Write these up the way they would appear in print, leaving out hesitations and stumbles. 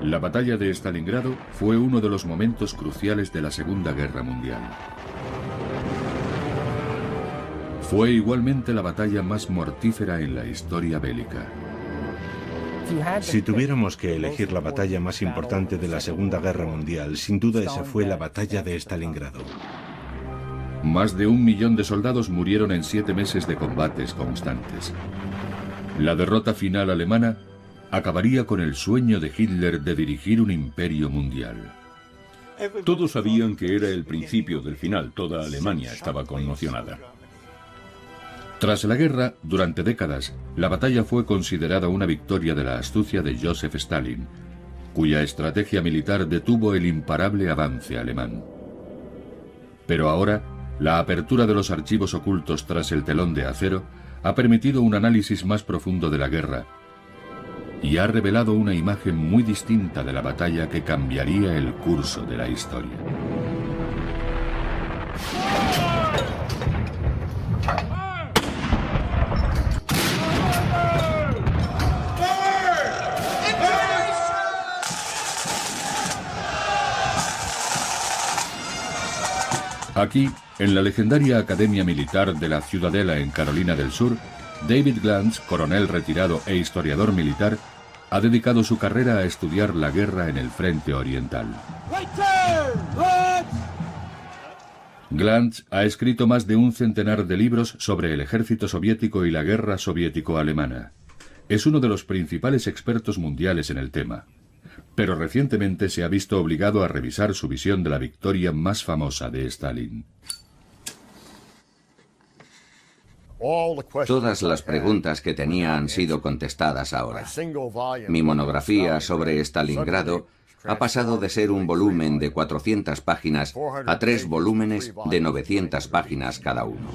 La batalla de Stalingrado fue uno de los momentos cruciales de la Segunda Guerra Mundial. Fue igualmente la batalla más mortífera en la historia bélica. Si tuviéramos que elegir la batalla más importante de la Segunda Guerra Mundial, sin duda esa fue la batalla de Stalingrado. Más de 1 millón de soldados murieron en 7 meses de combates constantes. La derrota final alemana acabaría con el sueño de Hitler de dirigir un imperio mundial. Todos sabían que era el principio del final, toda Alemania estaba conmocionada. Tras la guerra, durante décadas, la batalla fue considerada una victoria de la astucia de Joseph Stalin, cuya estrategia militar detuvo el imparable avance alemán. Pero ahora, la apertura de los archivos ocultos tras el telón de acero ha permitido un análisis más profundo de la guerra y ha revelado una imagen muy distinta de la batalla que cambiaría el curso de la historia. Aquí, en la legendaria Academia Militar de la Ciudadela en Carolina del Sur, David Glantz, coronel retirado e historiador militar, ha dedicado su carrera a estudiar la guerra en el frente oriental. Glantz ha escrito más de 100 de libros sobre el ejército soviético y la guerra soviético-alemana. Es uno de los principales expertos mundiales en el tema, pero recientemente se ha visto obligado a revisar su visión de la victoria más famosa de Stalin. Todas las preguntas que tenía han sido contestadas ahora. Mi monografía sobre Stalingrado ha pasado de ser un volumen de 400 páginas a 3 volúmenes de 900 páginas cada uno.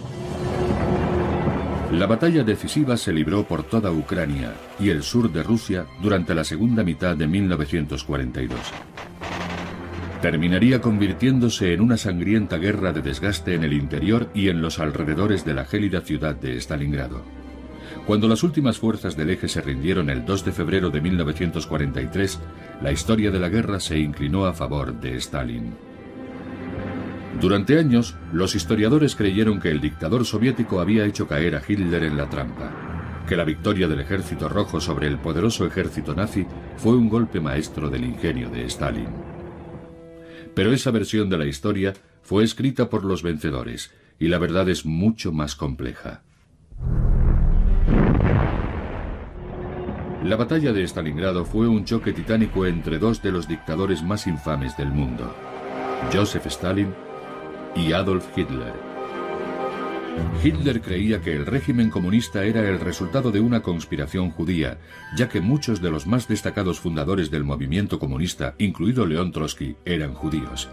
La batalla decisiva se libró por toda Ucrania y el sur de Rusia durante la segunda mitad de 1942. Terminaría convirtiéndose en una sangrienta guerra de desgaste en el interior y en los alrededores de la gélida ciudad de Stalingrado. Cuando las últimas fuerzas del eje se rindieron el 2 de febrero de 1943, la historia de la guerra se inclinó a favor de Stalin. Durante años, los historiadores creyeron que el dictador soviético había hecho caer a Hitler en la trampa, que la victoria del ejército rojo sobre el poderoso ejército nazi fue un golpe maestro del ingenio de Stalin. Pero esa versión de la historia fue escrita por los vencedores, y la verdad es mucho más compleja. La batalla de Stalingrado fue un choque titánico entre dos de los dictadores más infames del mundo, Joseph Stalin y Adolf Hitler. Hitler creía que el régimen comunista era el resultado de una conspiración judía, ya que muchos de los más destacados fundadores del movimiento comunista, incluido León Trotsky, eran judíos.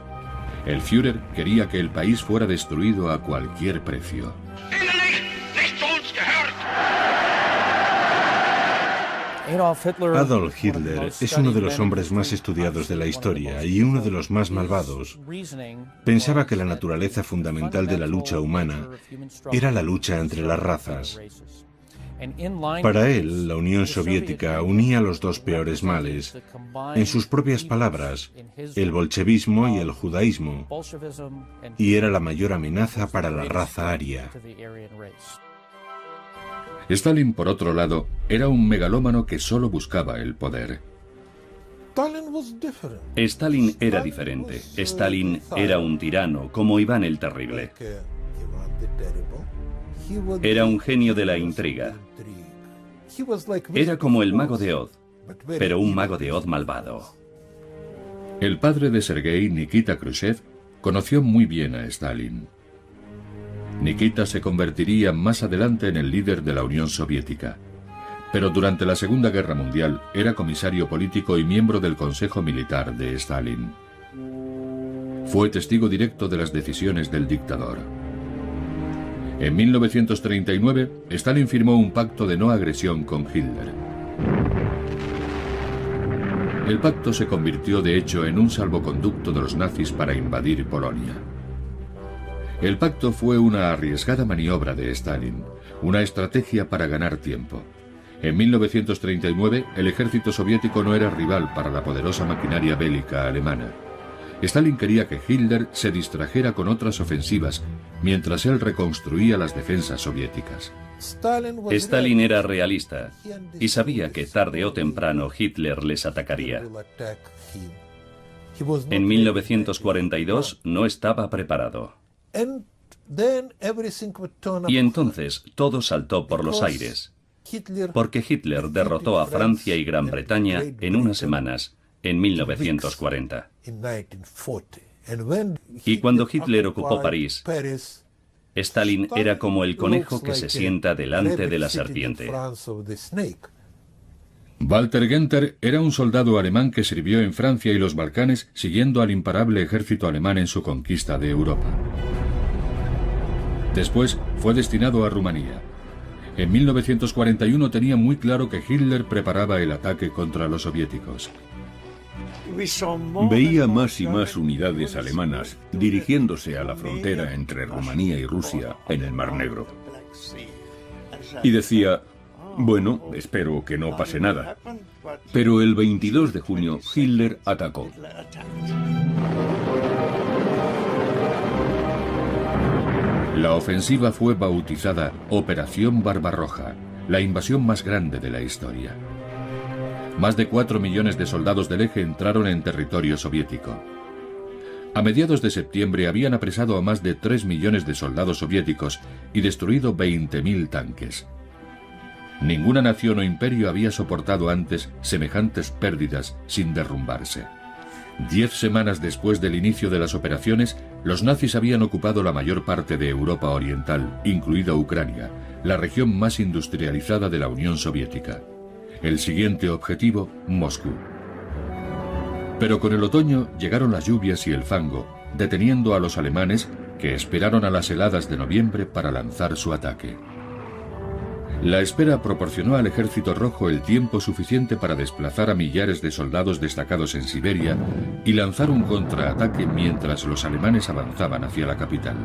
El Führer quería que el país fuera destruido a cualquier precio. Adolf Hitler es uno de los hombres más estudiados de la historia y uno de los más malvados. Pensaba que la naturaleza fundamental de la lucha humana era la lucha entre las razas. Para él, la Unión Soviética unía los dos peores males. En sus propias palabras, el bolchevismo y el judaísmo, y era la mayor amenaza para la raza aria. Stalin, por otro lado, era un megalómano que solo buscaba el poder. Stalin era diferente. Stalin era un tirano, como Iván el Terrible. Era un genio de la intriga. Era como el mago de Oz, pero un mago de Oz malvado. El padre de Sergei, Nikita Khrushchev, conoció muy bien a Stalin. Nikita se convertiría más adelante en el líder de la Unión Soviética, pero durante la Segunda Guerra Mundial era comisario político y miembro del Consejo Militar de Stalin. Fue testigo directo de las decisiones del dictador. En 1939, Stalin firmó un pacto de no agresión con Hitler. El pacto se convirtió de hecho en un salvoconducto de los nazis para invadir Polonia. El pacto fue una arriesgada maniobra de Stalin, una estrategia para ganar tiempo. En 1939, el ejército soviético no era rival para la poderosa maquinaria bélica alemana. Stalin quería que Hitler se distrajera con otras ofensivas, mientras él reconstruía las defensas soviéticas. Stalin era realista y sabía que tarde o temprano Hitler les atacaría. En 1942 no estaba preparado. Y entonces todo saltó por los aires, porque Hitler derrotó a Francia y Gran Bretaña en unas semanas, en 1940. Y cuando Hitler ocupó París, Stalin era como el conejo que se sienta delante de la serpiente. Walter Günther era un soldado alemán que sirvió en Francia y los Balcanes siguiendo al imparable ejército alemán en su conquista de Europa. Después fue destinado a Rumanía. En 1941 tenía muy claro que Hitler preparaba el ataque contra los soviéticos. Veía más y más unidades alemanas dirigiéndose a la frontera entre Rumanía y Rusia en el Mar Negro. Y decía, bueno, espero que no pase nada. Pero el 22 de junio Hitler atacó. La ofensiva fue bautizada Operación Barbarroja, la invasión más grande de la historia. Más de 4 millones de soldados del eje entraron en territorio soviético. A mediados de septiembre habían apresado a más de 3 millones de soldados soviéticos y destruido 20.000 tanques. Ninguna nación o imperio había soportado antes semejantes pérdidas sin derrumbarse. 10 semanas después del inicio de las operaciones, los nazis habían ocupado la mayor parte de Europa Oriental, incluida Ucrania, la región más industrializada de la Unión Soviética. El siguiente objetivo, Moscú. Pero con el otoño llegaron las lluvias y el fango, deteniendo a los alemanes que esperaron a las heladas de noviembre para lanzar su ataque. La espera proporcionó al Ejército Rojo el tiempo suficiente para desplazar a millares de soldados destacados en Siberia y lanzar un contraataque mientras los alemanes avanzaban hacia la capital.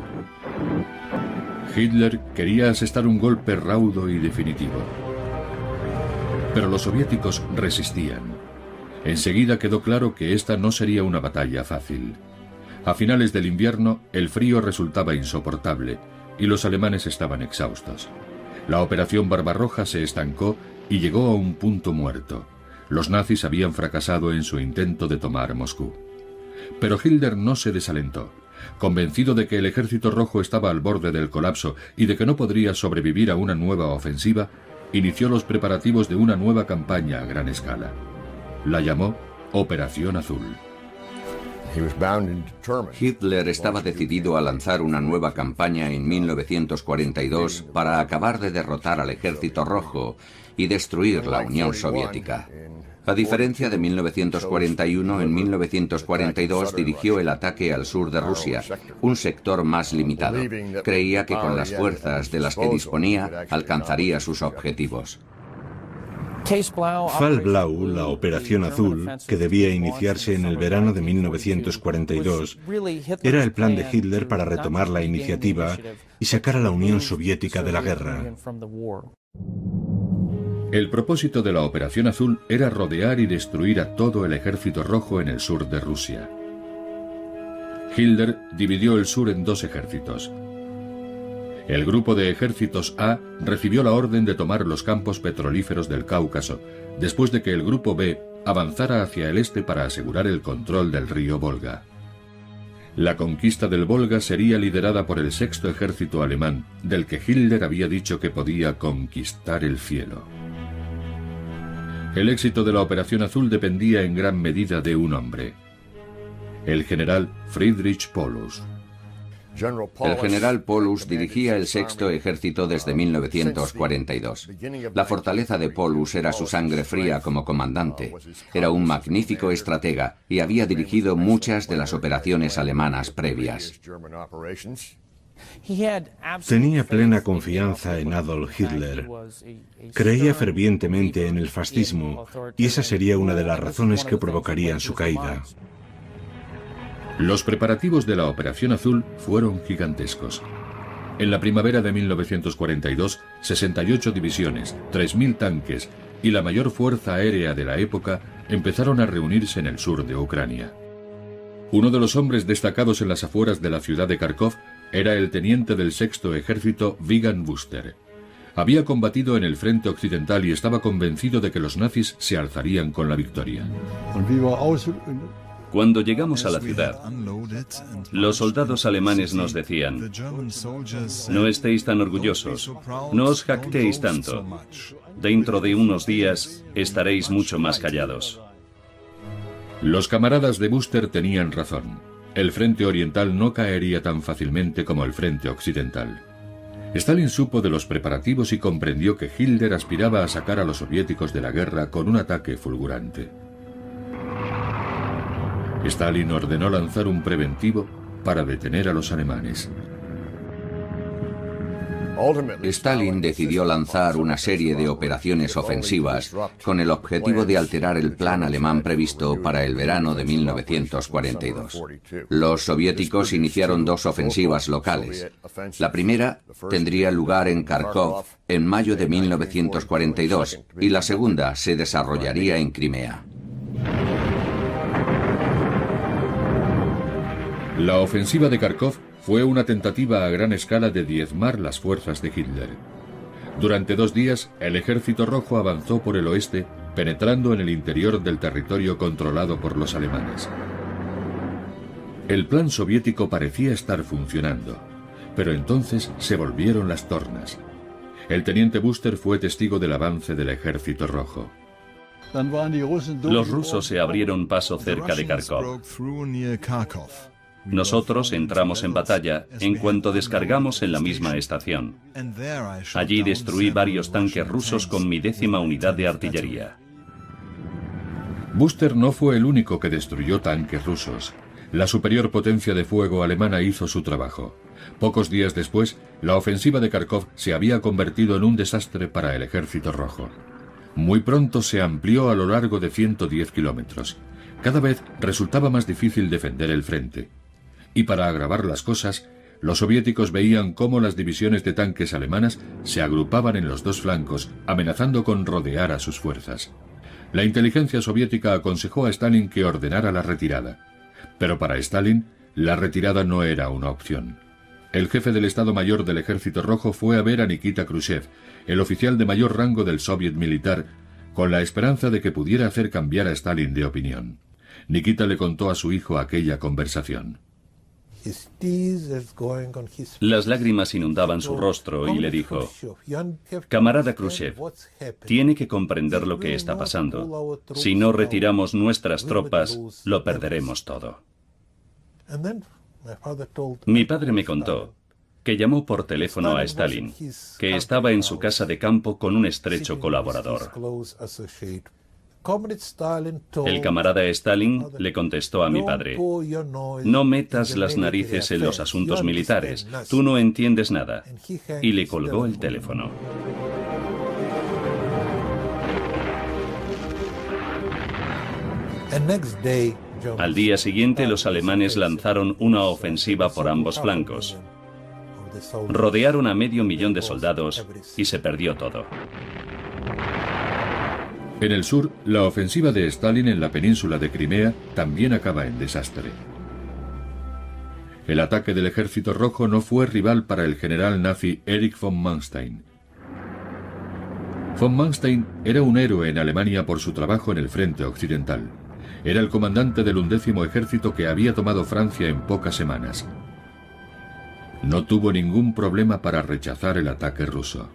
Hitler quería asestar un golpe raudo y definitivo. Pero los soviéticos resistían. Enseguida quedó claro que esta no sería una batalla fácil. A finales del invierno, el frío resultaba insoportable y los alemanes estaban exhaustos. La operación Barbarroja se estancó y llegó a un punto muerto. Los nazis habían fracasado en su intento de tomar Moscú. Pero Hitler no se desalentó. Convencido de que el Ejército Rojo estaba al borde del colapso y de que no podría sobrevivir a una nueva ofensiva, inició los preparativos de una nueva campaña a gran escala. La llamó Operación Azul. Hitler estaba decidido a lanzar una nueva campaña en 1942 para acabar de derrotar al Ejército Rojo y destruir la Unión Soviética. A diferencia de 1941, en 1942 dirigió el ataque al sur de Rusia, un sector más limitado. Creía que con las fuerzas de las que disponía alcanzaría sus objetivos. Fall Blau, la Operación Azul, que debía iniciarse en el verano de 1942, era el plan de Hitler para retomar la iniciativa y sacar a la Unión Soviética de la guerra. El propósito de la Operación Azul era rodear y destruir a todo el Ejército Rojo en el sur de Rusia. Hitler dividió el sur en 2 ejércitos. El grupo de ejércitos A recibió la orden de tomar los campos petrolíferos del Cáucaso, después de que el grupo B avanzara hacia el este para asegurar el control del río Volga. La conquista del Volga sería liderada por el 6º ejército alemán, del que Hitler había dicho que podía conquistar el cielo. El éxito de la Operación Azul dependía en gran medida de un hombre: el general Friedrich Paulus. El general Paulus dirigía el 6º ejército desde 1942. La fortaleza de Paulus era su sangre fría como comandante. Era un magnífico estratega y había dirigido muchas de las operaciones alemanas previas. Tenía plena confianza en Adolf Hitler. Creía fervientemente en el fascismo y esa sería una de las razones que provocarían su caída. Los preparativos de la Operación Azul fueron gigantescos. En la primavera de 1942, 68 divisiones, 3.000 tanques y la mayor fuerza aérea de la época empezaron a reunirse en el sur de Ucrania. Uno de los hombres destacados en las afueras de la ciudad de Kharkov era el teniente del sexto ejército Vigan Buster. Había combatido en el frente occidental y estaba convencido de que los nazis se alzarían con la victoria. Cuando llegamos a la ciudad, los soldados alemanes nos decían: no estéis tan orgullosos, no os jactéis tanto. Dentro de unos días estaréis mucho más callados. Los camaradas de Buster tenían razón. El frente oriental no caería tan fácilmente como el frente occidental. Stalin supo de los preparativos y comprendió que Hitler aspiraba a sacar a los soviéticos de la guerra con un ataque fulgurante. Stalin ordenó lanzar un preventivo para detener a los alemanes. Stalin decidió lanzar una serie de operaciones ofensivas con el objetivo de alterar el plan alemán previsto para el verano de 1942. Los soviéticos iniciaron 2 ofensivas locales. La primera tendría lugar en Kharkov en mayo de 1942 y la segunda se desarrollaría en Crimea. La ofensiva de Kharkov fue una tentativa a gran escala de diezmar las fuerzas de Hitler. Durante 2 días, el Ejército Rojo avanzó por el oeste, penetrando en el interior del territorio controlado por los alemanes. El plan soviético parecía estar funcionando, pero entonces se volvieron las tornas. El teniente Buster fue testigo del avance del Ejército Rojo. Los rusos se abrieron paso cerca de Kharkov. Nosotros entramos en batalla en cuanto descargamos en la misma estación. Allí destruí varios tanques rusos con mi 10ª unidad de artillería. Buster no fue el único que destruyó tanques rusos. La superior potencia de fuego alemana hizo su trabajo. Pocos días después, la ofensiva de Kharkov se había convertido en un desastre para el Ejército Rojo. Muy pronto se amplió a lo largo de 110 kilómetros. Cada vez resultaba más difícil defender el frente. Y para agravar las cosas, los soviéticos veían cómo las divisiones de tanques alemanas se agrupaban en los 2 flancos, amenazando con rodear a sus fuerzas. La inteligencia soviética aconsejó a Stalin que ordenara la retirada. Pero para Stalin, la retirada no era una opción. El jefe del Estado Mayor del Ejército Rojo fue a ver a Nikita Khrushchev, el oficial de mayor rango del soviet militar, con la esperanza de que pudiera hacer cambiar a Stalin de opinión. Nikita le contó a su hijo aquella conversación. Las lágrimas inundaban su rostro y le dijo: camarada Khrushchev, tiene que comprender lo que está pasando. Si no retiramos nuestras tropas, lo perderemos todo. Mi padre me contó que llamó por teléfono a Stalin, que estaba en su casa de campo con un estrecho colaborador. El camarada Stalin le contestó a mi padre: no metas las narices en los asuntos militares, tú no entiendes nada. Y le colgó el teléfono. Al día siguiente, los alemanes lanzaron una ofensiva por ambos flancos. Rodearon a 500.000 de soldados y se perdió todo. En el sur, la ofensiva de Stalin en la península de Crimea también acaba en desastre. El ataque del Ejército Rojo no fue rival para el general nazi Erich von Manstein. Von Manstein era un héroe en Alemania por su trabajo en el frente occidental. Era el comandante del 11º ejército que había tomado Francia en pocas semanas. No tuvo ningún problema para rechazar el ataque ruso.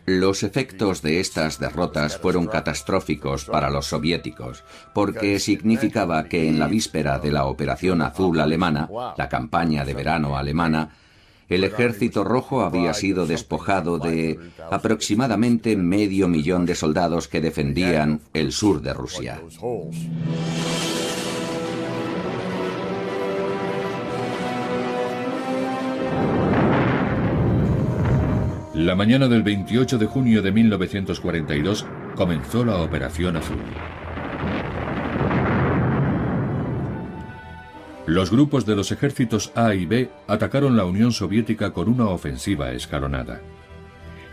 Los efectos de estas derrotas fueron catastróficos para los soviéticos, porque significaba que en la víspera de la Operación Azul alemana, la campaña de verano alemana, el Ejército Rojo había sido despojado de aproximadamente 500.000 de soldados que defendían el sur de Rusia. La mañana del 28 de junio de 1942 comenzó la Operación Azul. Los grupos de los ejércitos A y B atacaron la Unión Soviética con una ofensiva escalonada.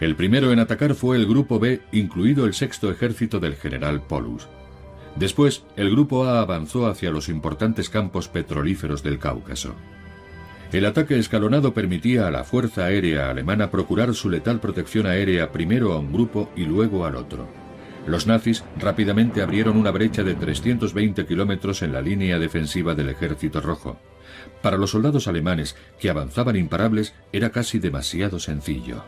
El primero en atacar fue el Grupo B, incluido el sexto ejército del general Paulus. Después, el Grupo A avanzó hacia los importantes campos petrolíferos del Cáucaso. El ataque escalonado permitía a la Fuerza Aérea Alemana procurar su letal protección aérea primero a un grupo y luego al otro. Los nazis rápidamente abrieron una brecha de 320 kilómetros en la línea defensiva del Ejército Rojo. Para los soldados alemanes, que avanzaban imparables, era casi demasiado sencillo.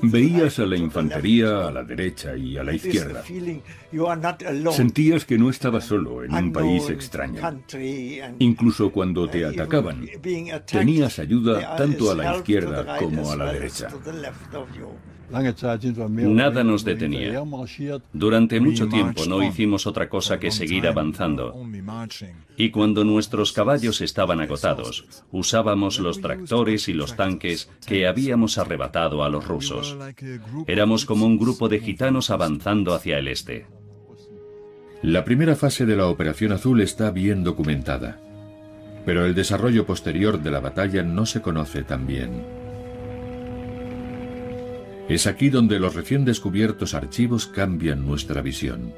Veías a la infantería a la derecha y a la izquierda. Sentías que no estabas solo en un país extraño. Incluso cuando te atacaban, tenías ayuda tanto a la izquierda como a la derecha. Nada nos detenía. Durante mucho tiempo no hicimos otra cosa que seguir avanzando. Y cuando nuestros caballos estaban agotados, usábamos los tractores y los tanques que habíamos arrebatado a los rusos. Éramos como un grupo de gitanos avanzando hacia el este. La primera fase de la Operación Azul está bien documentada, pero el desarrollo posterior de la batalla no se conoce tan bien. Es aquí donde los recién descubiertos archivos cambian nuestra visión.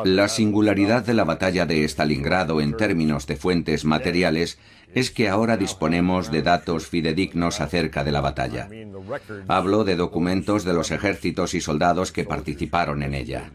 La singularidad de la batalla de Stalingrado en términos de fuentes materiales es que ahora disponemos de datos fidedignos acerca de la batalla. Hablo de documentos de los ejércitos y soldados que participaron en ella.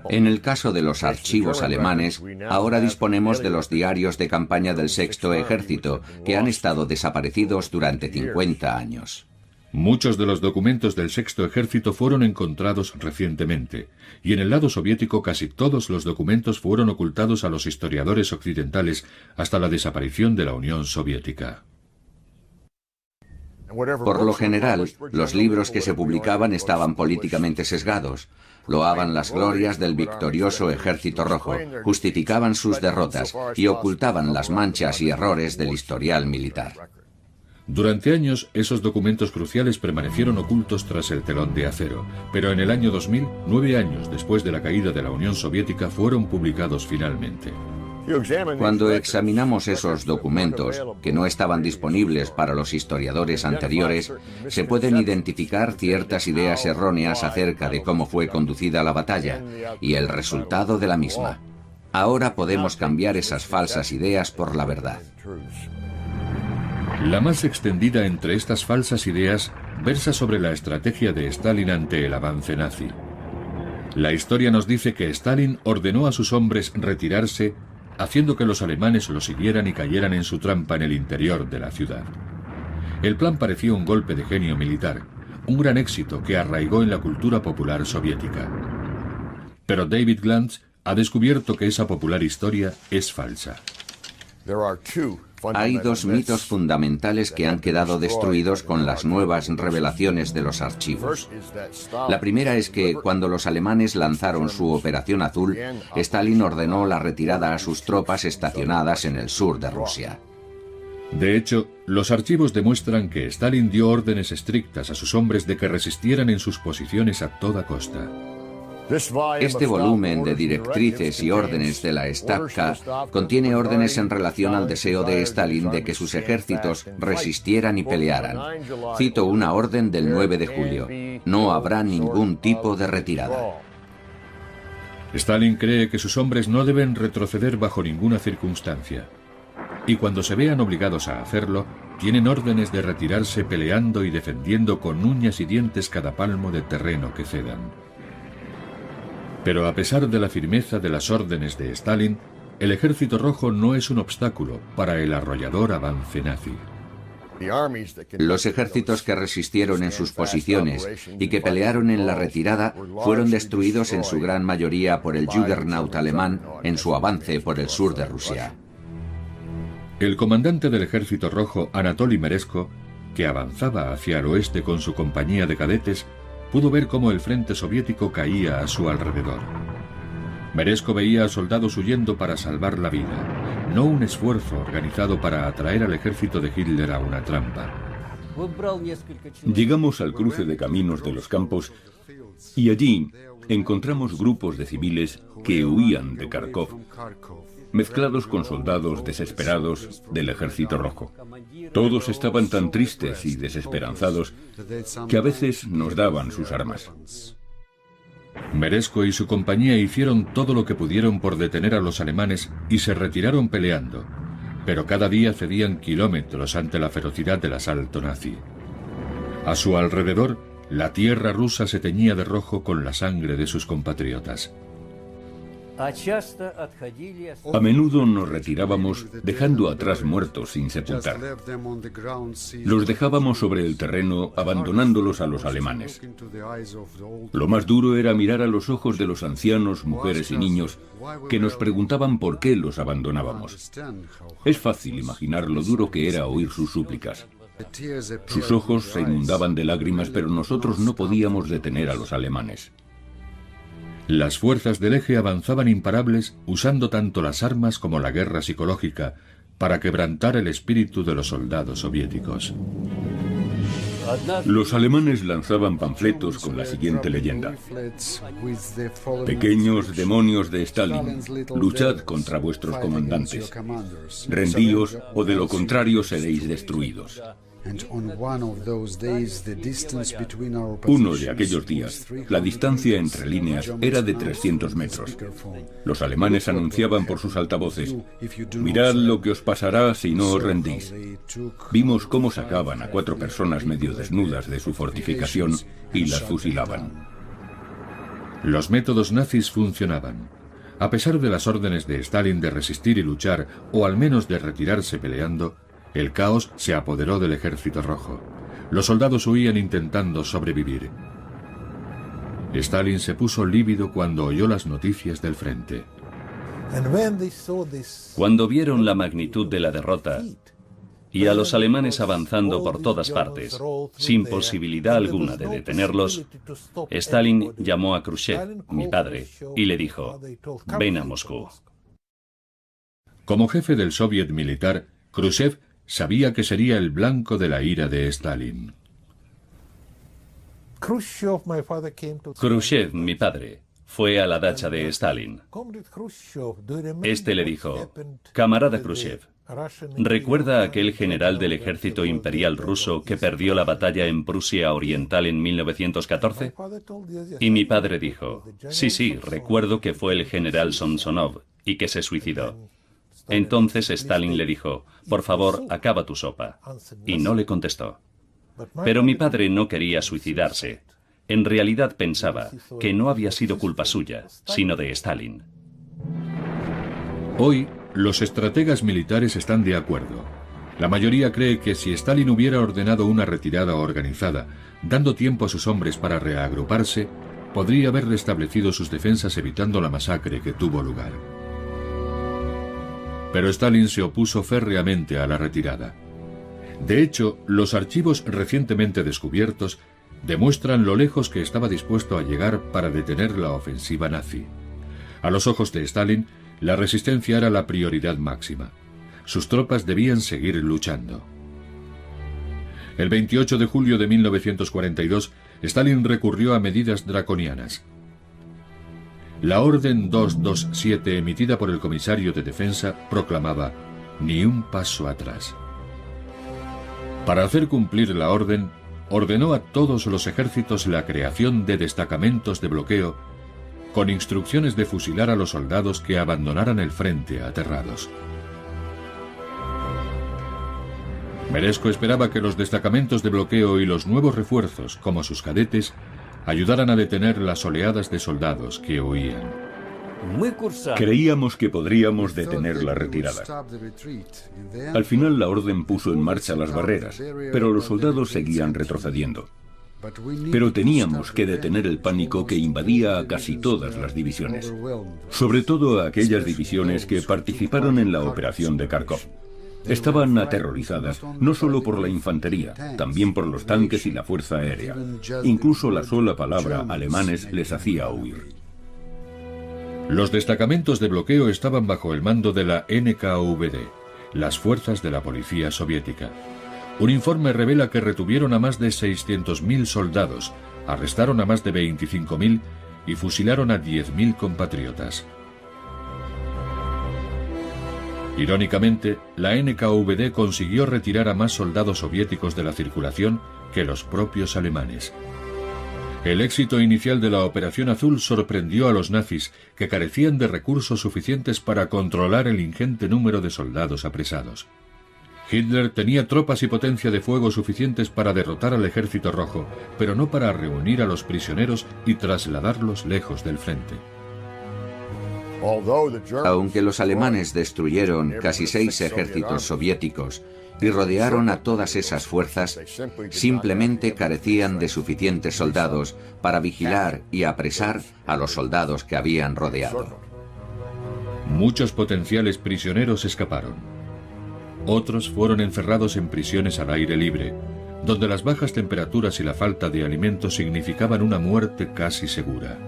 En el caso de los archivos alemanes, ahora disponemos de los diarios de campaña del Sexto Ejército, que han estado desaparecidos durante 50 años. Muchos de los documentos del Sexto Ejército fueron encontrados recientemente, y en el lado soviético casi todos los documentos fueron ocultados a los historiadores occidentales hasta la desaparición de la Unión Soviética. Por lo general, los libros que se publicaban estaban políticamente sesgados. Loaban las glorias del victorioso Ejército Rojo, justificaban sus derrotas y ocultaban las manchas y errores del historial militar. Durante años, esos documentos cruciales permanecieron ocultos tras el telón de acero, pero en el año 2000, 9 años después de la caída de la Unión Soviética, fueron publicados finalmente. Cuando examinamos esos documentos, que no estaban disponibles para los historiadores anteriores, se pueden identificar ciertas ideas erróneas acerca de cómo fue conducida la batalla y el resultado de la misma. Ahora podemos cambiar esas falsas ideas por la verdad. La más extendida entre estas falsas ideas versa sobre la estrategia de Stalin ante el avance nazi. La historia nos dice que Stalin ordenó a sus hombres retirarse, haciendo que los alemanes lo siguieran y cayeran en su trampa en el interior de la ciudad. El plan parecía un golpe de genio militar, un gran éxito que arraigó en la cultura popular soviética. Pero David Glantz ha descubierto que esa popular historia es falsa. Hay dos mitos fundamentales que han quedado destruidos con las nuevas revelaciones de los archivos. La primera es que cuando los alemanes lanzaron su Operación Azul, Stalin ordenó la retirada a sus tropas estacionadas en el sur de Rusia. De hecho, los archivos demuestran que Stalin dio órdenes estrictas a sus hombres de que resistieran en sus posiciones a toda costa. Este volumen de directrices y órdenes de la Stavka contiene órdenes en relación al deseo de Stalin de que sus ejércitos resistieran y pelearan. Cito una orden del 9 de julio. No habrá ningún tipo de retirada. Stalin cree que sus hombres no deben retroceder bajo ninguna circunstancia. Y cuando se vean obligados a hacerlo, tienen órdenes de retirarse peleando y defendiendo con uñas y dientes cada palmo de terreno que cedan. Pero a pesar de la firmeza de las órdenes de Stalin, el Ejército Rojo no es un obstáculo para el arrollador avance nazi. Los ejércitos que resistieron en sus posiciones y que pelearon en la retirada fueron destruidos en su gran mayoría por el Juggernaut alemán en su avance por el sur de Rusia. El comandante del Ejército Rojo, Anatoly Meresko, que avanzaba hacia el oeste con su compañía de cadetes, pudo ver cómo el frente soviético caía a su alrededor. Meresko veía a soldados huyendo para salvar la vida, no un esfuerzo organizado para atraer al ejército de Hitler a una trampa. Llegamos al cruce de caminos de los campos y allí encontramos grupos de civiles que huían de Kharkov, mezclados con soldados desesperados del Ejército Rojo. Todos estaban tan tristes y desesperanzados que a veces nos daban sus armas. Meresko y su compañía hicieron todo lo que pudieron por detener a los alemanes y se retiraron peleando, pero cada día cedían kilómetros ante la ferocidad del asalto nazi. A su alrededor, la tierra rusa se teñía de rojo con la sangre de sus compatriotas. A menudo nos retirábamos dejando atrás muertos sin sepultar. Los dejábamos sobre el terreno abandonándolos a los alemanes. Lo más duro era mirar a los ojos de los ancianos, mujeres y niños que nos preguntaban por qué los abandonábamos. Es fácil imaginar lo duro que era oír sus súplicas. Sus ojos se inundaban de lágrimas, pero nosotros no podíamos detener a los alemanes. Las fuerzas del eje avanzaban imparables usando tanto las armas como la guerra psicológica para quebrantar el espíritu de los soldados soviéticos. Los alemanes lanzaban panfletos con la siguiente leyenda: pequeños demonios de Stalin, luchad contra vuestros comandantes. Rendíos o de lo contrario seréis destruidos. Uno de aquellos días, la distancia entre líneas era de 300 metros. Los alemanes anunciaban por sus altavoces: mirad lo que os pasará si no os rendís. Vimos cómo sacaban a 4 personas medio desnudas de su fortificación y las fusilaban. Los métodos nazis funcionaban. A pesar de las órdenes de Stalin de resistir y luchar, o al menos de retirarse peleando, el caos se apoderó del Ejército Rojo. Los soldados huían intentando sobrevivir. Stalin se puso lívido cuando oyó las noticias del frente. Cuando vieron la magnitud de la derrota y a los alemanes avanzando por todas partes, sin posibilidad alguna de detenerlos, Stalin llamó a Khrushchev, mi padre, y le dijo: ven a Moscú. Como jefe del soviet militar, Khrushchev sabía que sería el blanco de la ira de Stalin. Khrushchev, mi padre, fue a la dacha de Stalin. Este le dijo: camarada Khrushchev, ¿recuerda a aquel general del ejército imperial ruso que perdió la batalla en Prusia Oriental en 1914? Y mi padre dijo: sí, recuerdo que fue el general Samsonov y que se suicidó. Entonces Stalin le dijo: por favor, acaba tu sopa. Y no le contestó. Pero mi padre no quería suicidarse. En realidad pensaba que no había sido culpa suya, sino de Stalin. Hoy, los estrategas militares están de acuerdo. La mayoría cree que si Stalin hubiera ordenado una retirada organizada, dando tiempo a sus hombres para reagruparse, podría haber restablecido sus defensas evitando la masacre que tuvo lugar. Pero Stalin se opuso férreamente a la retirada. De hecho, los archivos recientemente descubiertos demuestran lo lejos que estaba dispuesto a llegar para detener la ofensiva nazi. A los ojos de Stalin, la resistencia era la prioridad máxima. Sus tropas debían seguir luchando. El 28 de julio de 1942, Stalin recurrió a medidas draconianas. La Orden 227 emitida por el comisario de defensa proclamaba: ni un paso atrás. Para hacer cumplir la orden, ordenó a todos los ejércitos la creación de destacamentos de bloqueo con instrucciones de fusilar a los soldados que abandonaran el frente aterrados. Meresko esperaba que los destacamentos de bloqueo y los nuevos refuerzos, como sus cadetes, ayudaran a detener las oleadas de soldados que huían. Creíamos que podríamos detener la retirada. Al final la orden puso en marcha las barreras, pero los soldados seguían retrocediendo. Pero teníamos que detener el pánico que invadía a casi todas las divisiones, sobre todo a aquellas divisiones que participaron en la operación de Kharkov. Estaban aterrorizadas, no solo por la infantería, también por los tanques y la fuerza aérea. Incluso la sola palabra alemanes les hacía huir. Los destacamentos de bloqueo estaban bajo el mando de la NKVD, las fuerzas de la policía soviética. Un informe revela que retuvieron a más de 600.000 soldados, arrestaron a más de 25.000 y fusilaron a 10.000 compatriotas. Irónicamente, la NKVD consiguió retirar a más soldados soviéticos de la circulación que los propios alemanes. El éxito inicial de la Operación Azul sorprendió a los nazis, que carecían de recursos suficientes para controlar el ingente número de soldados apresados. Hitler tenía tropas y potencia de fuego suficientes para derrotar al Ejército Rojo, pero no para reunir a los prisioneros y trasladarlos lejos del frente. Aunque los alemanes destruyeron casi 6 ejércitos soviéticos y rodearon a todas esas fuerzas, simplemente carecían de suficientes soldados para vigilar y apresar a los soldados que habían rodeado. Muchos potenciales prisioneros escaparon. Otros fueron encerrados en prisiones al aire libre, donde las bajas temperaturas y la falta de alimentos significaban una muerte casi segura.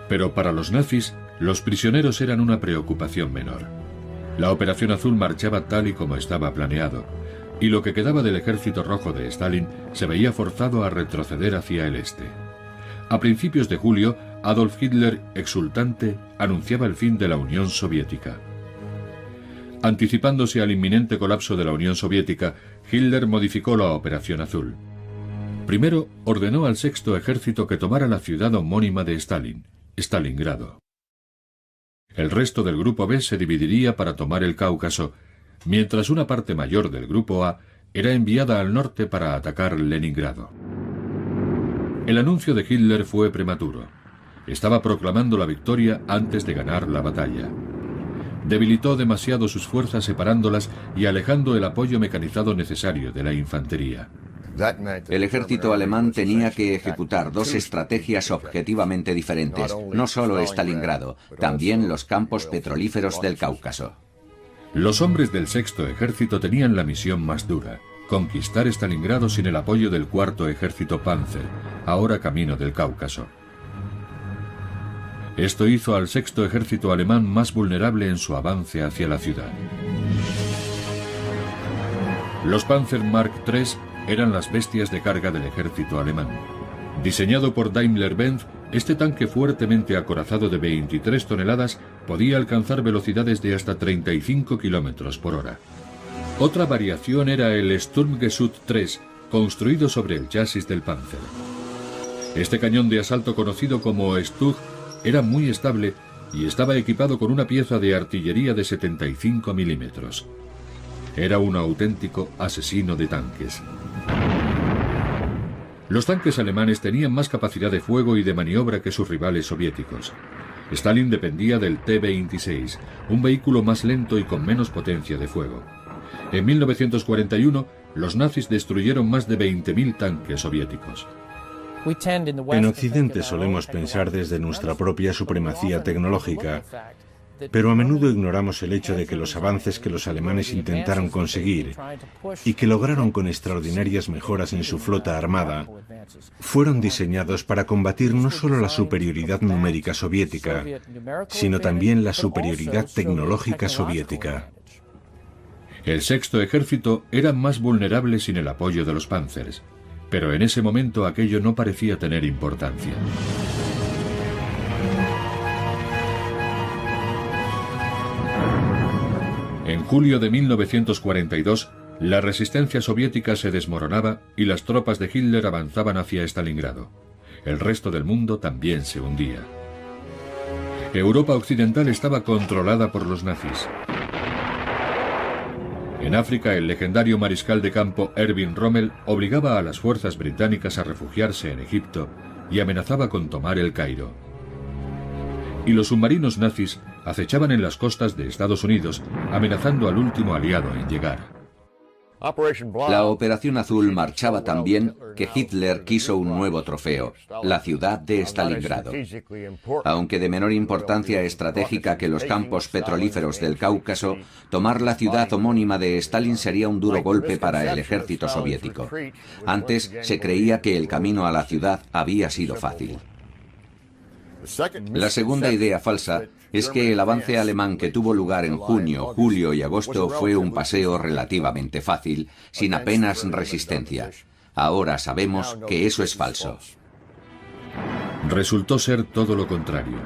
Pero para los nazis, los prisioneros eran una preocupación menor. La Operación Azul marchaba tal y como estaba planeado, y lo que quedaba del Ejército Rojo de Stalin se veía forzado a retroceder hacia el este. A principios de julio, Adolf Hitler, exultante, anunciaba el fin de la Unión Soviética. Anticipándose al inminente colapso de la Unión Soviética, Hitler modificó la Operación Azul. Primero, ordenó al Sexto Ejército que tomara la ciudad homónima de Stalin, Stalingrado. El resto del Grupo B se dividiría para tomar el Cáucaso, mientras una parte mayor del Grupo A era enviada al norte para atacar Leningrado. El anuncio de Hitler fue prematuro. Estaba proclamando la victoria antes de ganar la batalla. Debilitó demasiado sus fuerzas separándolas y alejando el apoyo mecanizado necesario de la infantería. El ejército alemán tenía que ejecutar 2 estrategias objetivamente diferentes, no solo Stalingrado, también los campos petrolíferos del Cáucaso. Los hombres del Sexto Ejército tenían la misión más dura: conquistar Stalingrado sin el apoyo del Cuarto Ejército Panzer, ahora camino del Cáucaso. Esto hizo al Sexto Ejército alemán más vulnerable en su avance hacia la ciudad. Los Panzer Mark III eran las bestias de carga del ejército alemán. Diseñado por Daimler-Benz, este tanque fuertemente acorazado de 23 toneladas podía alcanzar velocidades de hasta 35 km por hora. Otra variación era el Sturmgeschütz III, construido sobre el chasis del Panzer. Este cañón de asalto, conocido como Stug, era muy estable y estaba equipado con una pieza de artillería de 75 milímetros. Era un auténtico asesino de tanques. Los tanques alemanes tenían más capacidad de fuego y de maniobra que sus rivales soviéticos. Stalin dependía del T-26, un vehículo más lento y con menos potencia de fuego. En 1941, los nazis destruyeron más de 20.000 tanques soviéticos. En Occidente solemos pensar desde nuestra propia supremacía tecnológica, pero a menudo ignoramos el hecho de que los avances que los alemanes intentaron conseguir y que lograron con extraordinarias mejoras en su flota armada fueron diseñados para combatir no solo la superioridad numérica soviética, sino también la superioridad tecnológica soviética. El Sexto Ejército era más vulnerable sin el apoyo de los Panzers, pero en ese momento aquello no parecía tener importancia. En julio de 1942, la resistencia soviética se desmoronaba y las tropas de Hitler avanzaban hacia Stalingrado. El resto del mundo también se hundía. Europa occidental estaba controlada por los nazis. En África, el legendario mariscal de campo Erwin Rommel obligaba a las fuerzas británicas a refugiarse en Egipto y amenazaba con tomar el Cairo. Y los submarinos nazis acechaban en las costas de Estados Unidos, amenazando al último aliado en llegar. La Operación Azul marchaba tan bien que Hitler quiso un nuevo trofeo, la ciudad de Stalingrado. Aunque de menor importancia estratégica que los campos petrolíferos del Cáucaso, tomar la ciudad homónima de Stalin sería un duro golpe para el ejército soviético. Antes se creía que el camino a la ciudad había sido fácil. La segunda idea falsa es que el avance alemán que tuvo lugar en junio, julio y agosto fue un paseo relativamente fácil, sin apenas resistencia. Ahora sabemos que eso es falso. Resultó ser todo lo contrario.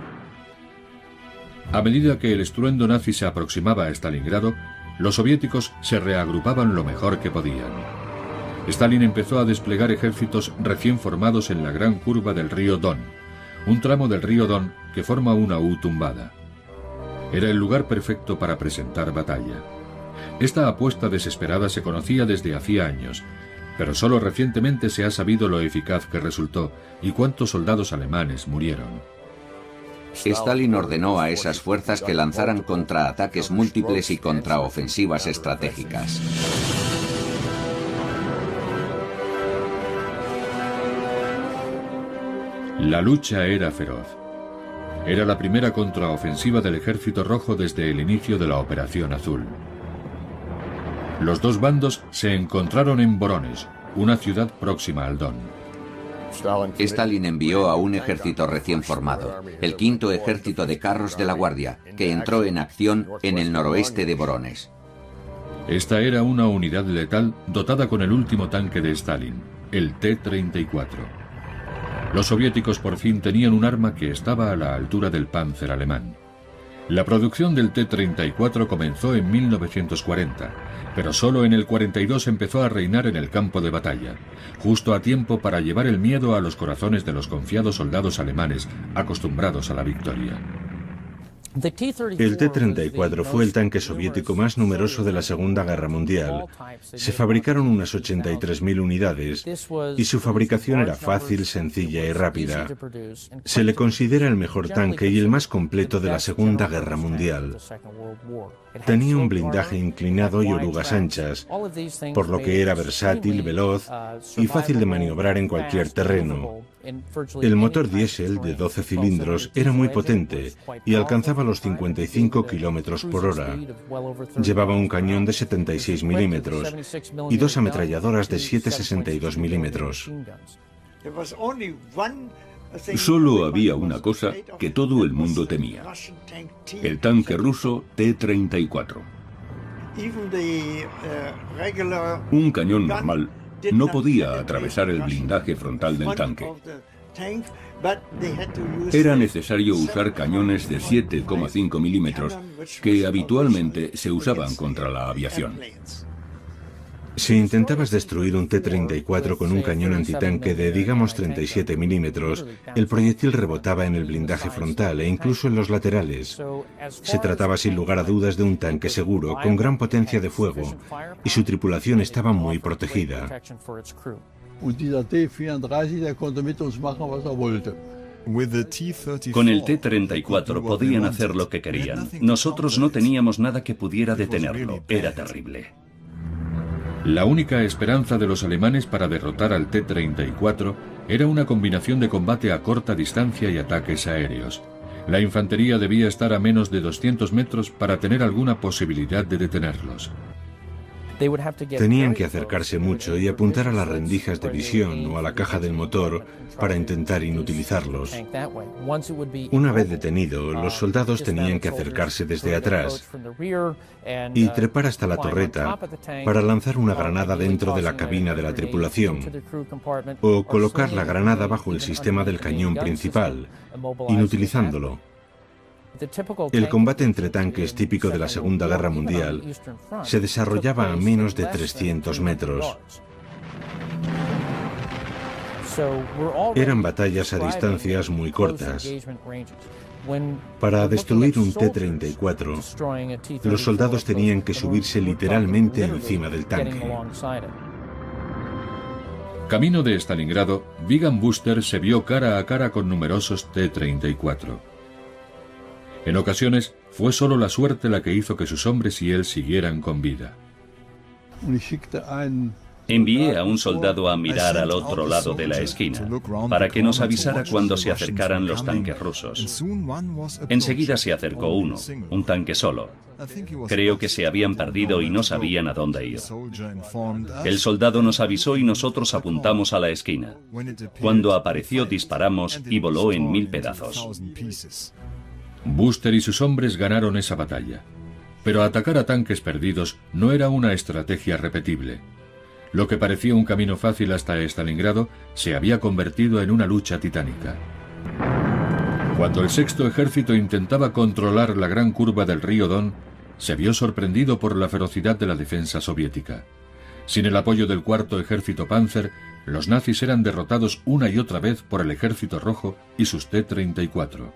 A medida que el estruendo nazi se aproximaba a Stalingrado, los soviéticos se reagrupaban lo mejor que podían. Stalin empezó a desplegar ejércitos recién formados en la gran curva del río Don, un tramo del río Don que forma una U tumbada. Era el lugar perfecto para presentar batalla. Esta apuesta desesperada se conocía desde hacía años, pero solo recientemente se ha sabido lo eficaz que resultó y cuántos soldados alemanes murieron. Stalin ordenó a esas fuerzas que lanzaran contraataques múltiples y contraofensivas estratégicas. La lucha era feroz. Era la primera contraofensiva del Ejército Rojo desde el inicio de la Operación Azul. Los dos bandos se encontraron en Voronezh, una ciudad próxima al Don. Stalin envió a un ejército recién formado, el quinto ejército de carros de la Guardia, que entró en acción en el noroeste de Voronezh. Esta era una unidad letal dotada con el último tanque de Stalin, el T-34. Los soviéticos por fin tenían un arma que estaba a la altura del Panzer alemán. La producción del T-34 comenzó en 1940, pero solo en el 42 empezó a reinar en el campo de batalla, justo a tiempo para llevar el miedo a los corazones de los confiados soldados alemanes acostumbrados a la victoria. El T-34 fue el tanque soviético más numeroso de la Segunda Guerra Mundial. Se fabricaron unas 83.000 unidades y su fabricación era fácil, sencilla y rápida. Se le considera el mejor tanque y el más completo de la Segunda Guerra Mundial. Tenía un blindaje inclinado y orugas anchas, por lo que era versátil, veloz y fácil de maniobrar en cualquier terreno. El motor diésel de 12 cilindros era muy potente y alcanzaba los 55 kilómetros por hora. Llevaba un cañón de 76 milímetros y dos ametralladoras de 7,62 milímetros. Solo había una cosa que todo el mundo temía: el tanque ruso T-34. Un cañón normal no podía atravesar el blindaje frontal del tanque. Era necesario usar cañones de 7,5 milímetros que habitualmente se usaban contra la aviación. Si intentabas destruir un T-34 con un cañón antitanque de, digamos, 37 milímetros, el proyectil rebotaba en el blindaje frontal e incluso en los laterales. Se trataba sin lugar a dudas de un tanque seguro, con gran potencia de fuego, y su tripulación estaba muy protegida. Con el T-34 podían hacer lo que querían. Nosotros no teníamos nada que pudiera detenerlo. Era terrible. La única esperanza de los alemanes para derrotar al T-34 era una combinación de combate a corta distancia y ataques aéreos. La infantería debía estar a menos de 200 metros para tener alguna posibilidad de detenerlos. Tenían que acercarse mucho y apuntar a las rendijas de visión o a la caja del motor para intentar inutilizarlos. Una vez detenido, los soldados tenían que acercarse desde atrás y trepar hasta la torreta para lanzar una granada dentro de la cabina de la tripulación o colocar la granada bajo el sistema del cañón principal, inutilizándolo. El combate entre tanques típico de la Segunda Guerra Mundial se desarrollaba a menos de 300 metros. Eran batallas a distancias muy cortas. Para destruir un T-34, los soldados tenían que subirse literalmente encima del tanque. Camino de Stalingrado, Vigan Buster se vio cara a cara con numerosos T-34. En ocasiones, fue solo la suerte la que hizo que sus hombres y él siguieran con vida. Envié a un soldado a mirar al otro lado de la esquina, para que nos avisara cuando se acercaran los tanques rusos. Enseguida se acercó uno, un tanque solo. Creo que se habían perdido y no sabían a dónde ir. El soldado nos avisó y nosotros apuntamos a la esquina. Cuando apareció disparamos y voló en 1000 pedazos. Buster y sus hombres ganaron esa batalla. Pero atacar a tanques perdidos no era una estrategia repetible. Lo que parecía un camino fácil hasta Stalingrado se había convertido en una lucha titánica. Cuando el sexto ejército intentaba controlar la gran curva del río Don, se vio sorprendido por la ferocidad de la defensa soviética. Sin el apoyo del cuarto ejército Panzer, los nazis eran derrotados una y otra vez por el ejército rojo y sus T-34.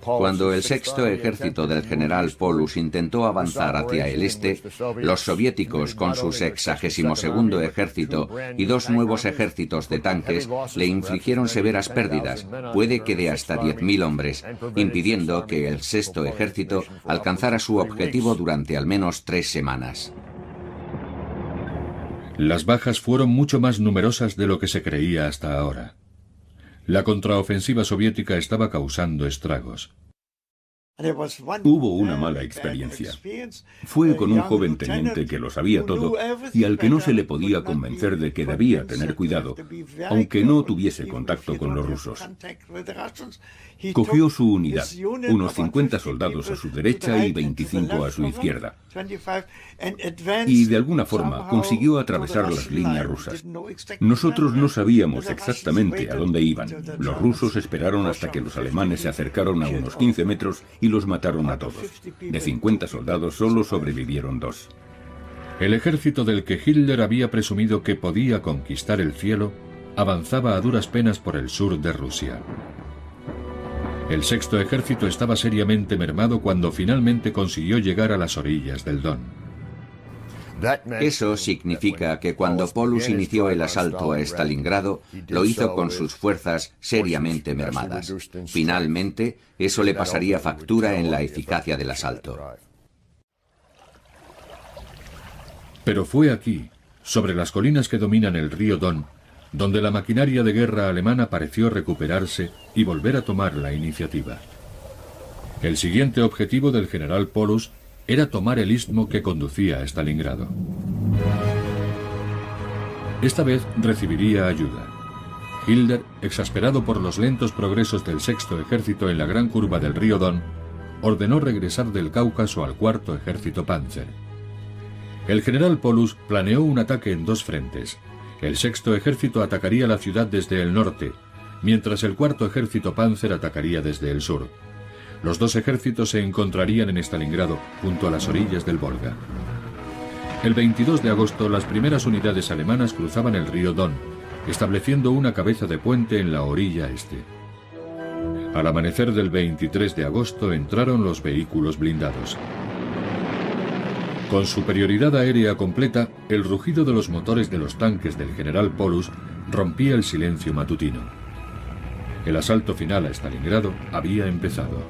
Cuando el sexto ejército del general Paulus intentó avanzar hacia el este, los soviéticos, con su 62º ejército y 2 nuevos ejércitos de tanques, le infligieron severas pérdidas, puede que de hasta 10.000 hombres, impidiendo que el sexto ejército alcanzara su objetivo durante al menos 3 semanas. Las bajas fueron mucho más numerosas de lo que se creía hasta ahora. La contraofensiva soviética estaba causando estragos. Hubo una mala experiencia. Fue con un joven teniente que lo sabía todo y al que no se le podía convencer de que debía tener cuidado, aunque no tuviese contacto con los rusos. Cogió su unidad, unos 50 soldados a su derecha y 25 a su izquierda, y de alguna forma consiguió atravesar las líneas rusas. Nosotros no sabíamos exactamente a dónde iban. Los rusos esperaron hasta que los alemanes se acercaron a unos 15 metros y los mataron a todos. De 50 soldados solo sobrevivieron 2. El ejército del que Hitler había presumido que podía conquistar el cielo avanzaba a duras penas por el sur de Rusia. El sexto ejército estaba seriamente mermado cuando finalmente consiguió llegar a las orillas del Don. Eso significa que cuando Paulus inició el asalto a Stalingrado, lo hizo con sus fuerzas seriamente mermadas. Finalmente, eso le pasaría factura en la eficacia del asalto. Pero fue aquí, sobre las colinas que dominan el río Don, donde la maquinaria de guerra alemana pareció recuperarse y volver a tomar la iniciativa. El siguiente objetivo del general Paulus era tomar el istmo que conducía a Stalingrado. Esta vez recibiría ayuda. Hitler, exasperado por los lentos progresos del sexto ejército en la gran curva del río Don, ordenó regresar del Cáucaso al cuarto ejército Panzer. El general Paulus planeó un ataque en 2 frentes. El sexto ejército atacaría la ciudad desde el norte, mientras el cuarto ejército Panzer atacaría desde el sur. Los 2 ejércitos se encontrarían en Stalingrado, junto a las orillas del Volga. El 22 de agosto, las primeras unidades alemanas cruzaban el río Don, estableciendo una cabeza de puente en la orilla este. Al amanecer del 23 de agosto entraron los vehículos blindados. Con superioridad aérea completa, el rugido de los motores de los tanques del general Paulus rompía el silencio matutino. El asalto final a Stalingrado había empezado.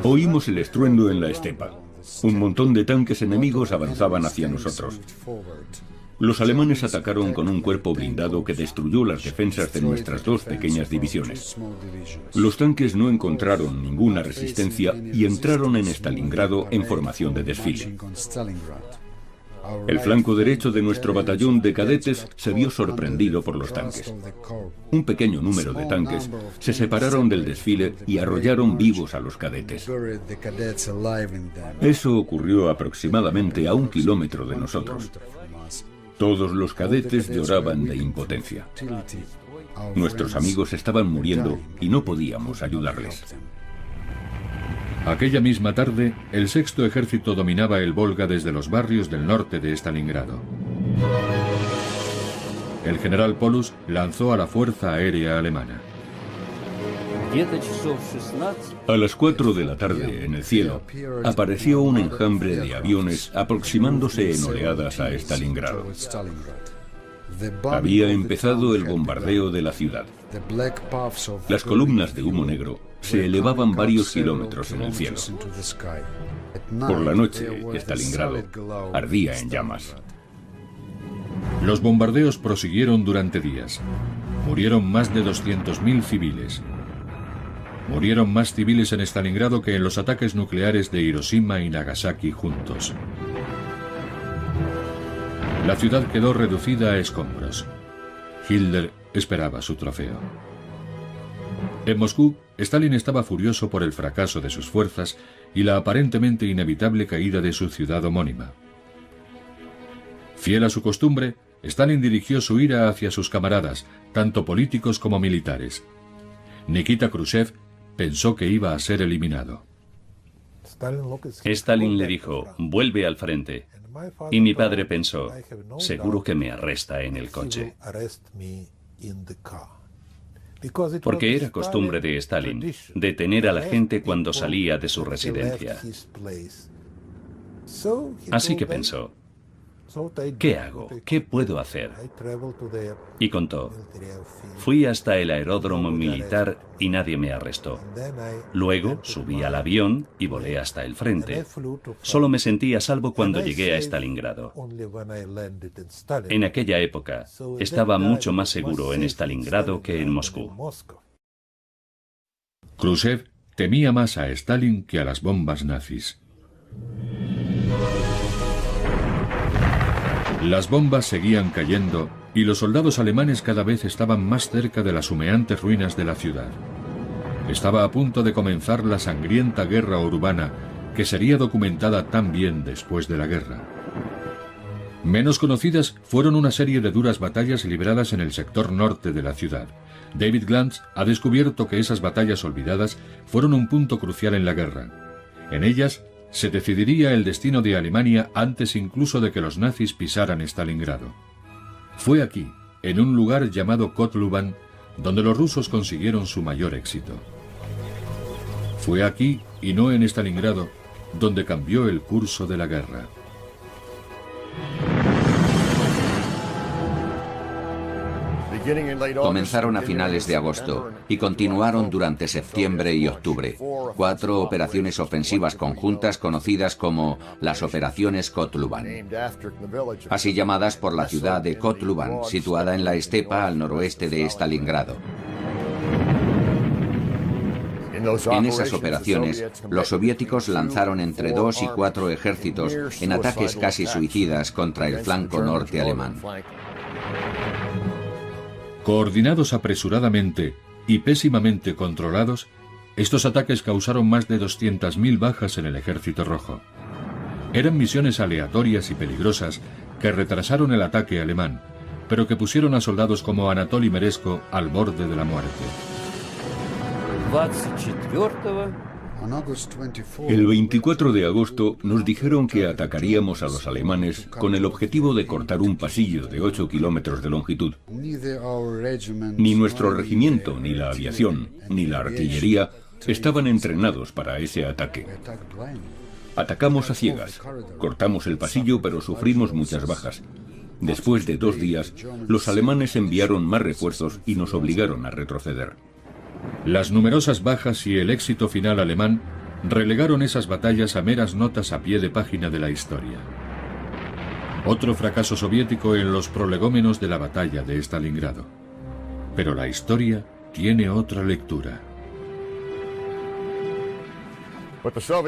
Oímos el estruendo en la estepa. Un montón de tanques enemigos avanzaban hacia nosotros. Los alemanes atacaron con un cuerpo blindado que destruyó las defensas de nuestras 2 pequeñas divisiones. Los tanques no encontraron ninguna resistencia y entraron en Stalingrado en formación de desfile. El flanco derecho de nuestro batallón de cadetes se vio sorprendido por los tanques. Un pequeño número de tanques se separaron del desfile y arrollaron vivos a los cadetes. Eso ocurrió aproximadamente a 1 kilómetro de nosotros. Todos los cadetes lloraban de impotencia. Nuestros amigos estaban muriendo y no podíamos ayudarles. Aquella misma tarde, el sexto ejército dominaba el Volga desde los barrios del norte de Stalingrado. El general Paulus lanzó a la fuerza aérea alemana. A las 4 de la tarde, en el cielo, apareció un enjambre de aviones aproximándose en oleadas a Stalingrado. Había empezado el bombardeo de la ciudad. Las columnas de humo negro se elevaban varios kilómetros en el cielo. Por la noche, Stalingrado ardía en llamas. Los bombardeos prosiguieron durante días. Murieron más de 200.000 civiles. Murieron más civiles en Stalingrado que en los ataques nucleares de Hiroshima y Nagasaki juntos. La ciudad quedó reducida a escombros. Hitler esperaba su trofeo. En Moscú, Stalin estaba furioso por el fracaso de sus fuerzas y la aparentemente inevitable caída de su ciudad homónima. Fiel a su costumbre, Stalin dirigió su ira hacia sus camaradas, tanto políticos como militares. Nikita Khrushchev pensó que iba a ser eliminado. Stalin le dijo, vuelve al frente. Y mi padre pensó, seguro que me arresta en el coche. Porque era costumbre de Stalin detener a la gente cuando salía de su residencia. Así que pensó, ¿qué hago? ¿Qué puedo hacer? Y contó, fui hasta el aeródromo militar y nadie me arrestó. Luego subí al avión y volé hasta el frente. Solo me sentí a salvo cuando llegué a Stalingrado. En aquella época estaba mucho más seguro en Stalingrado que en Moscú. Khrushchev temía más a Stalin que a las bombas nazis. Las bombas seguían cayendo y los soldados alemanes cada vez estaban más cerca de las humeantes ruinas de la ciudad. Estaba a punto de comenzar la sangrienta guerra urbana que sería documentada también después de la guerra. Menos conocidas fueron una serie de duras batallas libradas en el sector norte de la ciudad. David Glantz ha descubierto que esas batallas olvidadas fueron un punto crucial en la guerra. En ellas se decidiría el destino de Alemania antes incluso de que los nazis pisaran Stalingrado. Fue aquí, en un lugar llamado Kotluban, donde los rusos consiguieron su mayor éxito. Fue aquí, y no en Stalingrado, donde cambió el curso de la guerra. Comenzaron a finales de agosto y continuaron durante septiembre y octubre. 4 operaciones ofensivas conjuntas conocidas como las operaciones Kotluban, así llamadas por la ciudad de Kotluban, situada en la estepa al noroeste de Stalingrado. En esas operaciones, los soviéticos lanzaron entre 2 y 4 ejércitos en ataques casi suicidas contra el flanco norte alemán. Coordinados apresuradamente y pésimamente controlados, estos ataques causaron más de 200.000 bajas en el Ejército Rojo. Eran misiones aleatorias y peligrosas que retrasaron el ataque alemán, pero que pusieron a soldados como Anatoly Meresko al borde de la muerte. El 24 de agosto nos dijeron que atacaríamos a los alemanes con el objetivo de cortar un pasillo de 8 kilómetros de longitud. Ni nuestro regimiento, ni la aviación, ni la artillería estaban entrenados para ese ataque. Atacamos a ciegas, cortamos el pasillo, pero sufrimos muchas bajas. Después de 2 días, los alemanes enviaron más refuerzos y nos obligaron a retroceder. Las numerosas bajas y el éxito final alemán relegaron esas batallas a meras notas a pie de página de la historia. Otro fracaso soviético en los prolegómenos de la batalla de Stalingrado. Pero la historia tiene otra lectura.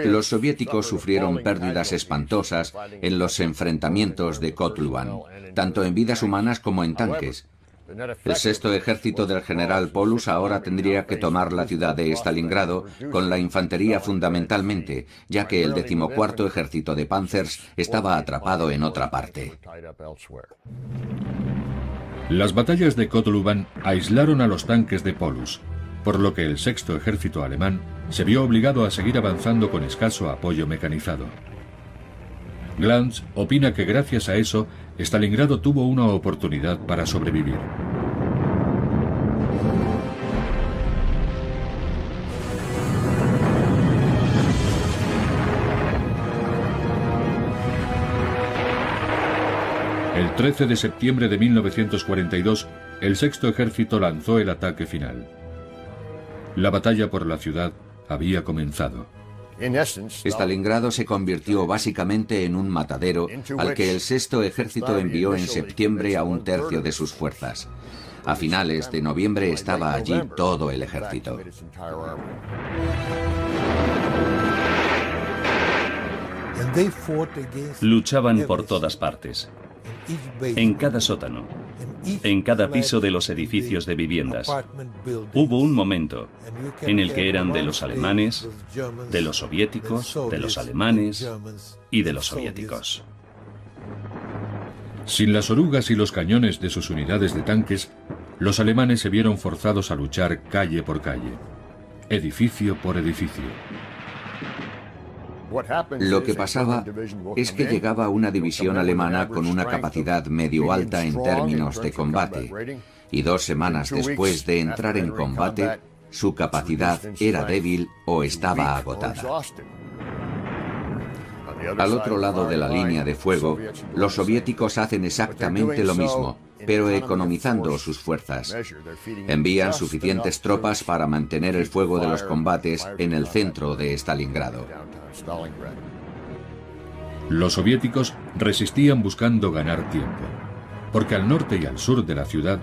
Los soviéticos sufrieron pérdidas espantosas en los enfrentamientos de Kotluban, tanto en vidas humanas como en tanques. El 6º ejército del general Paulus ahora tendría que tomar la ciudad de Stalingrado con la infantería fundamentalmente, ya que el 14º ejército de Panzers estaba atrapado en otra parte. Las batallas de Kotluban aislaron a los tanques de Paulus, por lo que el 6º ejército alemán se vio obligado a seguir avanzando con escaso apoyo mecanizado. Glantz opina que gracias a eso, Stalingrado tuvo una oportunidad para sobrevivir. El 13 de septiembre de 1942, el 6º ejército lanzó el ataque final. La batalla por la ciudad había comenzado. Stalingrado se convirtió básicamente en un matadero al que el 6º ejército envió en septiembre a 1/3 de sus fuerzas. A finales de noviembre estaba allí todo el ejército. Luchaban por todas partes, en cada sótano, en cada piso de los edificios de viviendas. Hubo un momento en el que eran de los alemanes, de los soviéticos, de los alemanes y de los soviéticos. Sin las orugas y los cañones de sus unidades de tanques, los alemanes se vieron forzados a luchar calle por calle, edificio por edificio. Lo que pasaba es que llegaba una división alemana con una capacidad medio alta en términos de combate, y 2 semanas después de entrar en combate, su capacidad era débil o estaba agotada. Al otro lado de la línea de fuego, los soviéticos hacen exactamente lo mismo, pero economizando sus fuerzas. Envían suficientes tropas para mantener el fuego de los combates en el centro de Stalingrado. Los soviéticos resistían buscando ganar tiempo, porque al norte y al sur de la ciudad,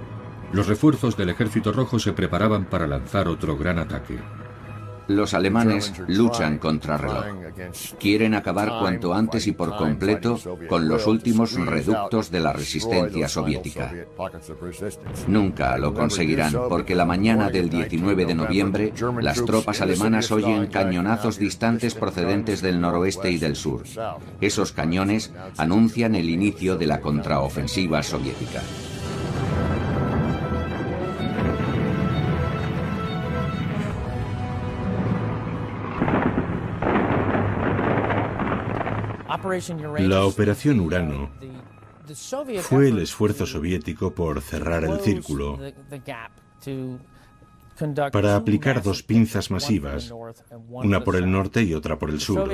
los refuerzos del Ejército Rojo se preparaban para lanzar otro gran ataque. Los alemanes luchan contra reloj. Quieren acabar cuanto antes y por completo con los últimos reductos de la resistencia soviética. Nunca lo conseguirán, porque la mañana del 19 de noviembre, las tropas alemanas oyen cañonazos distantes procedentes del noroeste y del sur. Esos cañones anuncian el inicio de la contraofensiva soviética. La Operación Urano fue el esfuerzo soviético por cerrar el círculo, para aplicar 2 pinzas masivas, una por el norte y otra por el sur.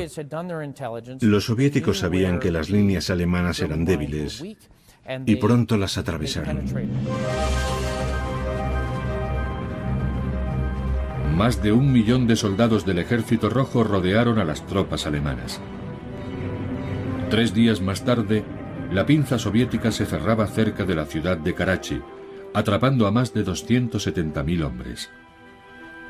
Los soviéticos sabían que las líneas alemanas eran débiles y pronto las atravesaron. Más de 1 millón de soldados del Ejército Rojo rodearon a las tropas alemanas. 3 días más tarde, la pinza soviética se cerraba cerca de la ciudad de Karachi, atrapando a más de 270.000 hombres.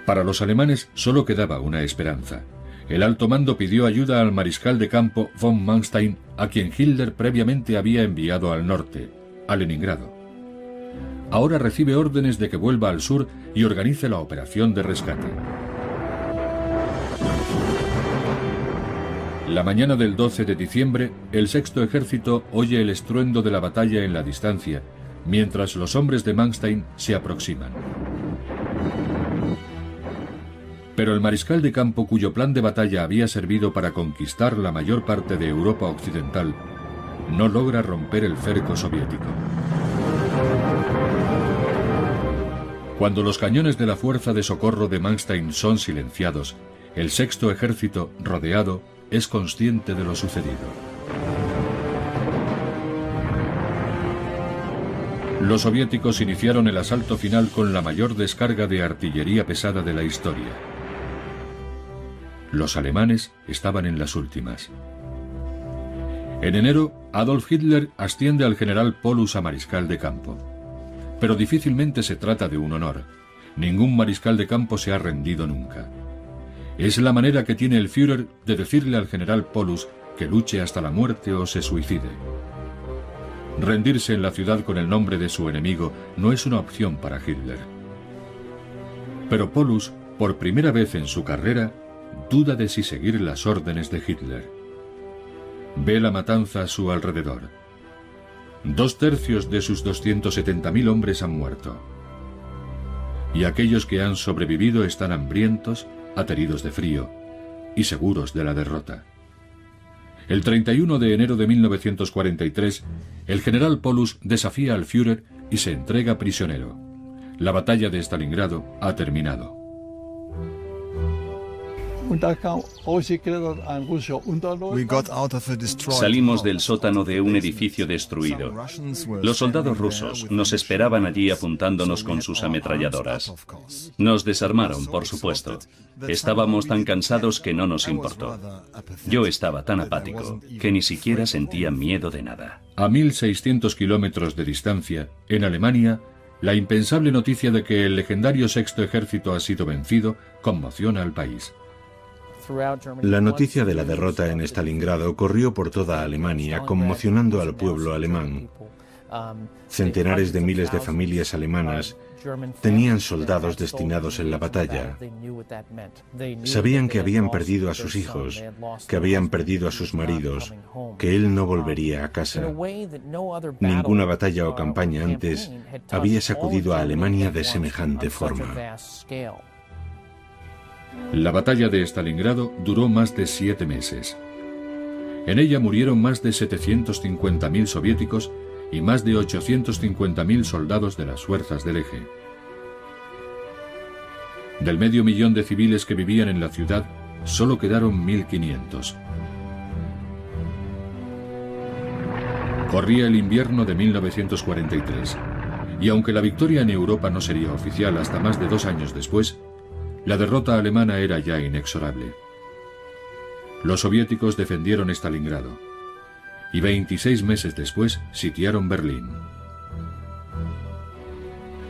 Para los alemanes solo quedaba una esperanza. El alto mando pidió ayuda al mariscal de campo von Manstein, a quien Hitler previamente había enviado al norte, a Leningrado. Ahora recibe órdenes de que vuelva al sur y organice la operación de rescate. La mañana del 12 de diciembre, el Sexto Ejército oye el estruendo de la batalla en la distancia, mientras los hombres de Manstein se aproximan. Pero el mariscal de campo, cuyo plan de batalla había servido para conquistar la mayor parte de Europa occidental, no logra romper el cerco soviético. Cuando los cañones de la fuerza de socorro de Manstein son silenciados, el Sexto Ejército, rodeado, es consciente de lo sucedido. Los soviéticos iniciaron el asalto final con la mayor descarga de artillería pesada de la historia. Los alemanes estaban en las últimas. En enero, Adolf Hitler asciende al general Paulus a mariscal de campo. Pero difícilmente se trata de un honor. Ningún mariscal de campo se ha rendido nunca. Es la manera que tiene el Führer de decirle al general Paulus que luche hasta la muerte o se suicide. Rendirse en la ciudad con el nombre de su enemigo no es una opción para Hitler. Pero Paulus, por primera vez en su carrera, duda de si seguir las órdenes de Hitler. Ve la matanza a su alrededor. 2/3 de sus 270.000 hombres han muerto. Y aquellos que han sobrevivido están hambrientos, ateridos de frío y seguros de la derrota. El 31 de enero de 1943, el general Paulus desafía al Führer y se entrega prisionero. La batalla de Stalingrado ha terminado. Salimos del sótano de un edificio destruido. Los soldados rusos nos esperaban allí apuntándonos con sus ametralladoras. Nos desarmaron, por supuesto. Estábamos tan cansados que no nos importó. Yo estaba tan apático que ni siquiera sentía miedo de nada. A 1.600 kilómetros de distancia, en Alemania, la impensable noticia de que el legendario Sexto Ejército ha sido vencido conmociona al país. La noticia de la derrota en Stalingrado corrió por toda Alemania, conmocionando al pueblo alemán. Centenares de miles de familias alemanas Tenían soldados destinados en la batalla. Sabían que habían perdido a sus hijos, que habían perdido a sus maridos, que él no volvería a casa. Ninguna batalla o campaña antes había sacudido a Alemania de semejante forma. La batalla de Stalingrado duró más de 7 meses. En ella murieron más de 750.000 soviéticos y más de 850.000 soldados de las fuerzas del eje. Del 500.000 de civiles que vivían en la ciudad, solo quedaron 1.500. Corría el invierno de 1943, y aunque la victoria en Europa no sería oficial hasta más de 2 años después, la derrota alemana era ya inexorable. Los soviéticos defendieron Stalingrado, y 26 meses después sitiaron Berlín.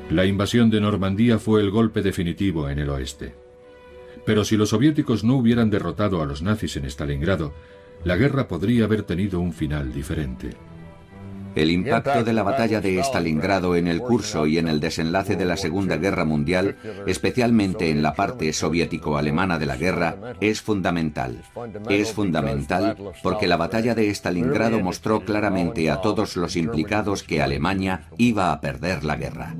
La invasión de Normandía fue el golpe definitivo en el oeste. Pero si los soviéticos no hubieran derrotado a los nazis en Stalingrado, la guerra podría haber tenido un final diferente. El impacto de la batalla de Stalingrado en el curso y en el desenlace de la Segunda Guerra Mundial, especialmente en la parte soviético-alemana de la guerra, es fundamental. Es fundamental porque la batalla de Stalingrado mostró claramente a todos los implicados que Alemania iba a perder la guerra.